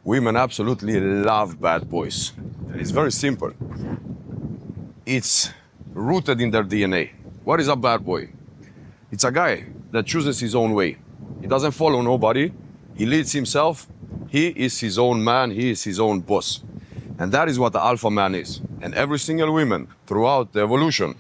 Women absolutely love bad boys. And it's very simple. It's rooted in their DNA. What is a bad boy? It's a guy that chooses his own way. He doesn't follow nobody. He leads himself. He is his own man. He is his own boss. And that is what the alpha man is. And every single woman throughout the evolution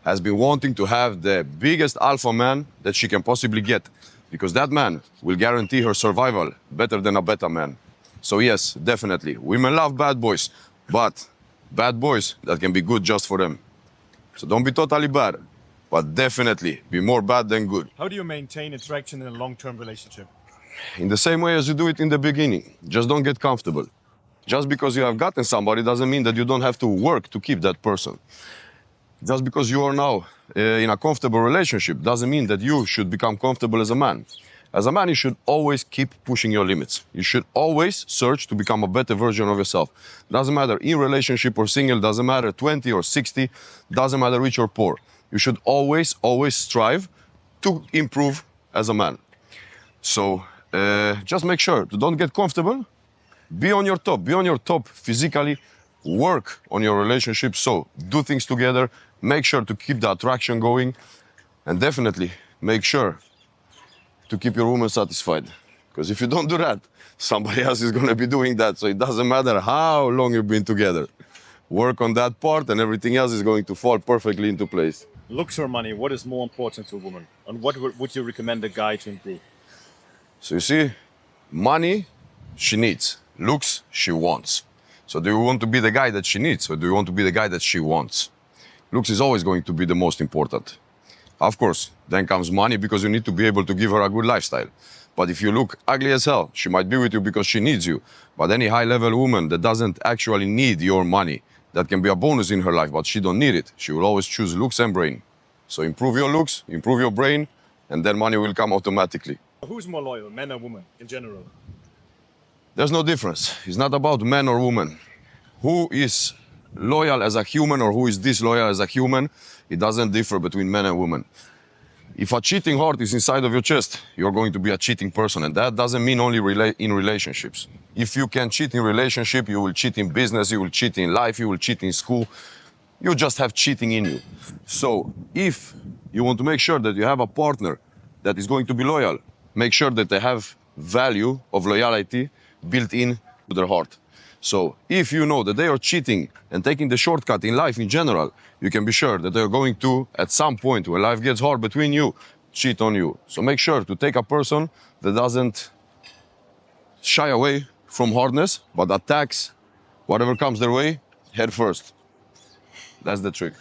has been wanting to have the biggest alpha man that she can possibly get, because that man will guarantee her survival better than a beta man. So yes, definitely, women love bad boys, but bad boys that can be good just for them. So don't be totally bad, but definitely be more bad than good. How do you maintain attraction in a long-term relationship? In the same way as you do it in the beginning. Just don't get comfortable. Just because you have gotten somebody doesn't mean that you don't have to work to keep that person. Just because you are now in a comfortable relationship doesn't mean that you should become comfortable as a man. As a man, you should always keep pushing your limits. You should always search to become a better version of yourself. Doesn't matter in relationship or single, doesn't matter 20 or 60, doesn't matter rich or poor. You should always, always strive to improve as a man. So just make sure to don't get comfortable. Be on your top physically, work on your relationship, so do things together, make sure to keep the attraction going, and definitely make sure to keep your woman satisfied. Because if you don't do that, somebody else is gonna be doing that, so it doesn't matter how long you've been together. Work on that part and everything else is going to fall perfectly into place. Looks or money, what is more important to a woman? And what would you recommend a guy to improve? So you see, money, she needs. Looks, she wants. So do you want to be the guy that she needs, or do you want to be the guy that she wants? Looks is always going to be the most important. Of course, then comes money, because you need to be able to give her a good lifestyle. But if you look ugly as hell, she might be with you because she needs you. But any high-level woman that doesn't actually need your money, that can be a bonus in her life, but she don't need it, she will always choose looks and brain. So improve your looks, improve your brain, and then money will come automatically. Who's more loyal, men or women, in general? There's no difference. It's not about man or woman. Who is loyal as a human or who is disloyal as a human, it doesn't differ between men and women. If a cheating heart is inside of your chest, you're going to be a cheating person, and that doesn't mean only in relationships. If you can cheat in relationship, you will cheat in business, you will cheat in life, you will cheat in school. You just have cheating in you. So if you want to make sure that you have a partner that is going to be loyal, make sure that they have value of loyalty built in to their heart. So if you know that they are cheating and taking the shortcut in life in general, you can be sure that they're going to, at some point when life gets hard between you, cheat on you. So make sure to take a person that doesn't shy away from hardness, but attacks whatever comes their way head first. That's the trick.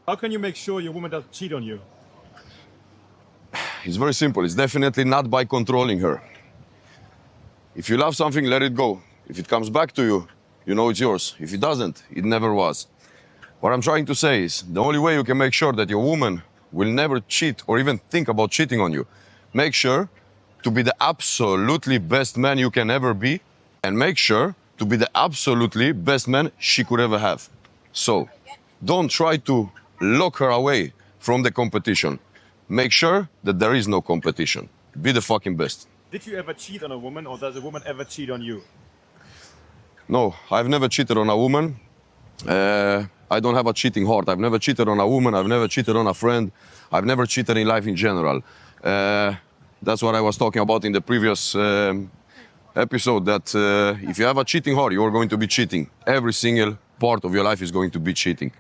How can you make sure your woman doesn't cheat on you? It's very simple. It's definitely not by controlling her. If you love something, let it go. If it comes back to you, you know it's yours. If it doesn't, it never was. What I'm trying to say is, the only way you can make sure that your woman will never cheat or even think about cheating on you, make sure to be the absolutely best man you can ever be, and make sure to be the absolutely best man she could ever have. So, don't try to lock her away from the competition. Make sure that there is no competition. Be the fucking best. Did you ever cheat on a woman, or does a woman ever cheat on you? No, I've never cheated on a woman. I don't have a cheating heart. I've never cheated on a woman. I've never cheated on a friend. I've never cheated in life in general. That's what I was talking about in the previous episode, that if you have a cheating heart, you're going to be cheating. Every single part of your life is going to be cheating.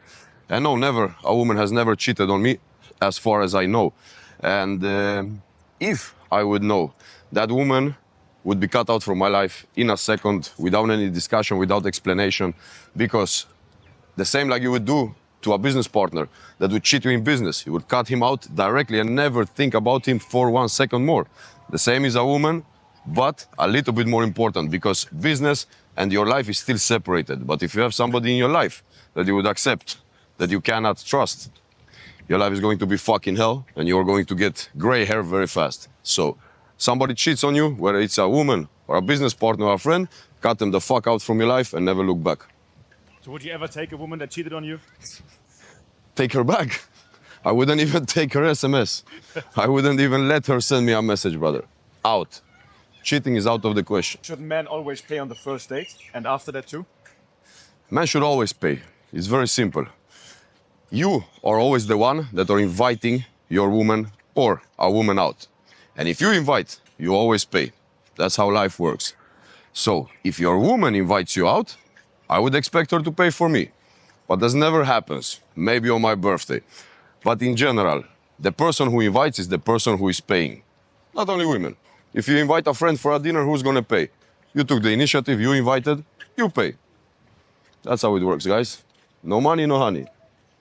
And no, never. A woman has never cheated on me, as far as I know. And if I would know, that woman would be cut out from my life in a second, without any discussion, without explanation, because the same like you would do to a business partner that would cheat you in business, you would cut him out directly and never think about him for 1 second more. The same is a woman, but a little bit more important, because business and your life is still separated. But if you have somebody in your life that you would accept, that you cannot trust, your life is going to be fucking hell, and you're going to get gray hair very fast. So, somebody cheats on you, whether it's a woman or a business partner or a friend, cut them the fuck out from your life and never look back. So would you ever take a woman that cheated on you? Take her back. I wouldn't even take her SMS. I wouldn't even let her send me a message, brother. Out. cheating is out of the question. Should men always pay on the first date and after that too? Men should always pay. It's very simple. You are always the one that are inviting your woman or a woman out. And if you invite, you always pay. That's how life works. So if your woman invites you out, I would expect her to pay for me. But that never happens, maybe on my birthday. But in general, the person who invites is the person who is paying. Not only women. If you invite a friend for a dinner, who's gonna pay? You took the initiative, you invited, you pay. That's how it works, guys. No money, no honey.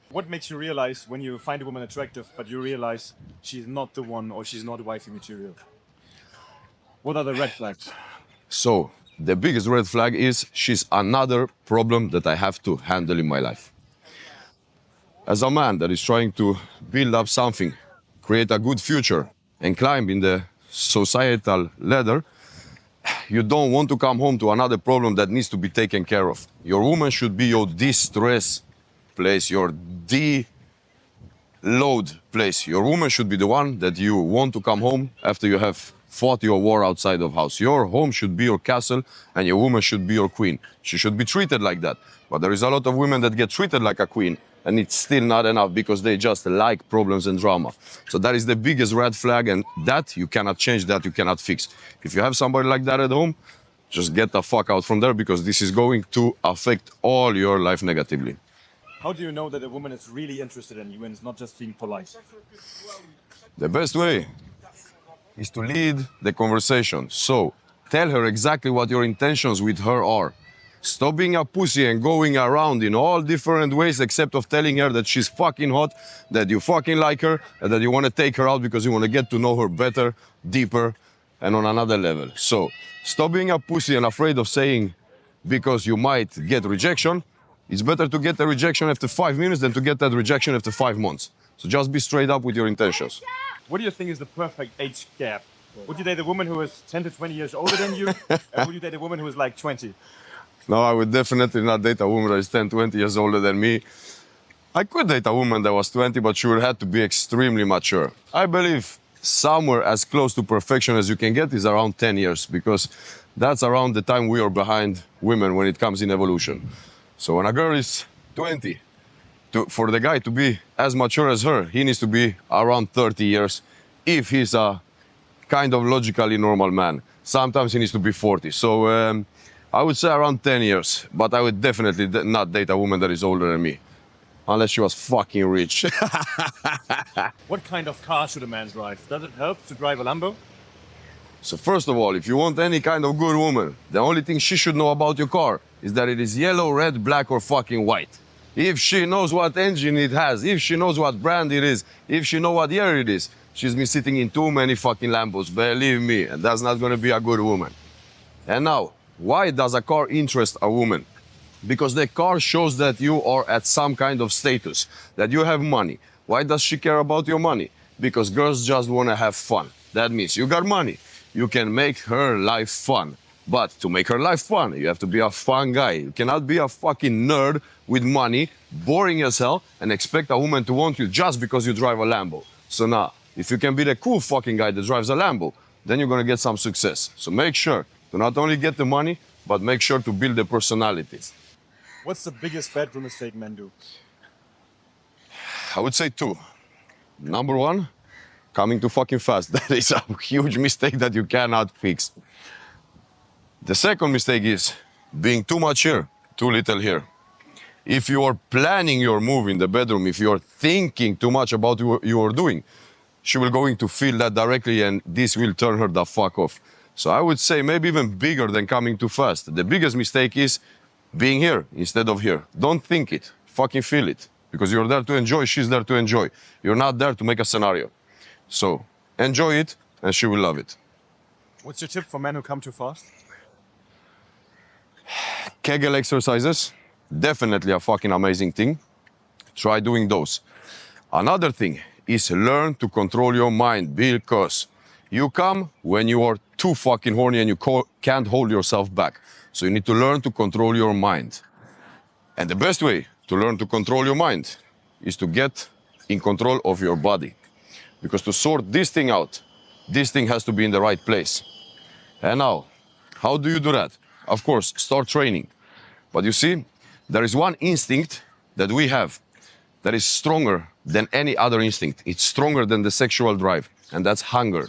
What makes you realize when you find a woman attractive, but you realize she's not the one or she's not wifey material? What are the red flags? So, the biggest red flag is she's another problem that I have to handle in my life. As a man that is trying to build up something, create a good future, and climb in the societal ladder, you don't want to come home to another problem that needs to be taken care of. Your woman should be your de-stress place, your de-load place. Your woman should be the one that you want to come home after you have fought your war outside of house. Your home should be your castle and your woman should be your queen. She should be treated like that. But there is a lot of women that get treated like a queen and it's still not enough because they just like problems and drama. So that is the biggest red flag, and that you cannot change, that you cannot fix. If you have somebody like that at home, just get the fuck out from there because this is going to affect all your life negatively. How do you know that a woman is really interested in you and is not just being polite? The best way is to lead the conversation. So tell her exactly what your intentions with her are. Stop being a pussy and going around in all different ways except of telling her that she's fucking hot, that you fucking like her, and that you want to take her out because you want to get to know her better, deeper, and on another level. So stop being a pussy and afraid of saying because you might get rejection. It's better to get a rejection after 5 minutes than to get that rejection after 5 months. So just be straight up with your intentions. What do you think is the perfect age gap? Would you date a woman who is 10 to 20 years older than you? And would you date a woman who is like 20? No, I would definitely not date a woman that is 10, 20 years older than me. I could date a woman that was 20, but she would have to be extremely mature. I believe somewhere as close to perfection as you can get is around 10 years, because that's around the time we are behind women when it comes in evolution. So when a girl is 20, for the guy to be as mature as her, he needs to be around 30 years if he's a kind of logically normal man. Sometimes he needs to be 40. So I would say around 10 years, but I would definitely not date a woman that is older than me, unless she was fucking rich. What kind of car should a man drive? Does it help to drive a Lambo? So first of all, if you want any kind of good woman, the only thing she should know about your car is that it is yellow, red, black, or fucking white. If she knows what engine it has, if she knows what brand it is, if she knows what year it is, she's been sitting in too many fucking Lambos, believe me, and that's not gonna be a good woman. And now, why does a car interest a woman? Because the car shows that you are at some kind of status, that you have money. Why does she care about your money? Because girls just wanna have fun. That means you got money. You can make her life fun. But to make her life fun, you have to be a fun guy. You cannot be a fucking nerd with money, boring as hell, and expect a woman to want you just because you drive a Lambo. So now, if you can be the cool fucking guy that drives a Lambo, then you're gonna get some success. So make sure to not only get the money, but make sure to build the personalities. What's the biggest bedroom mistake men do? I would say 2. Number 1, coming too fucking fast. That is a huge mistake that you cannot fix. The second mistake is being too much here, too little here. If you are planning your move in the bedroom, if you are thinking too much about what you are doing, she will going to feel that directly and this will turn her the fuck off. So I would say maybe even bigger than coming too fast. The biggest mistake is being here instead of here. Don't think it, fucking feel it. Because you're there to enjoy, she's there to enjoy. You're not there to make a scenario. So enjoy it and she will love it. What's your tip for men who come too fast? Kegel exercises, definitely a fucking amazing thing. Try doing those. Another thing is learn to control your mind, because you come when you are too fucking horny and you can't hold yourself back. So you need to learn to control your mind. And the best way to learn to control your mind is to get in control of your body. Because to sort this thing out, this thing has to be in the right place. And now, how do you do that? Of course, start training. But you see, there is one instinct that we have that is stronger than any other instinct. It's stronger than the sexual drive, and that's hunger.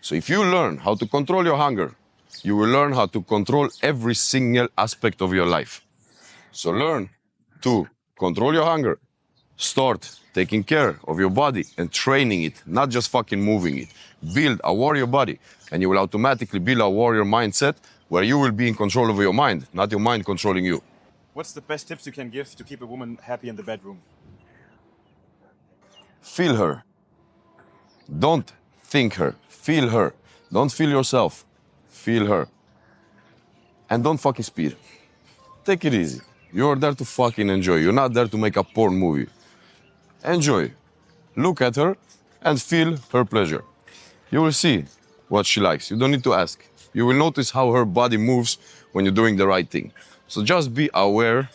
So if you learn how to control your hunger, you will learn how to control every single aspect of your life. So learn to control your hunger. Start taking care of your body and training it, not just fucking moving it. Build a warrior body, and you will automatically build a warrior mindset where you will be in control of your mind, not your mind controlling you. What's the best tips you can give to keep a woman happy in the bedroom? Feel her. Don't think her. Feel her. Don't feel yourself. Feel her. And don't fucking speed. Take it easy. You're there to fucking enjoy. You're not there to make a porn movie. Enjoy. Look at her and feel her pleasure. You will see what she likes. You don't need to ask. You will notice how her body moves when you're doing the right thing. So just be aware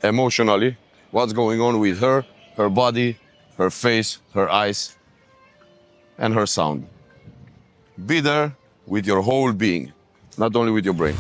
emotionally what's going on with her, her body, her face, her eyes, and her sound. Be there with your whole being, not only with your brain.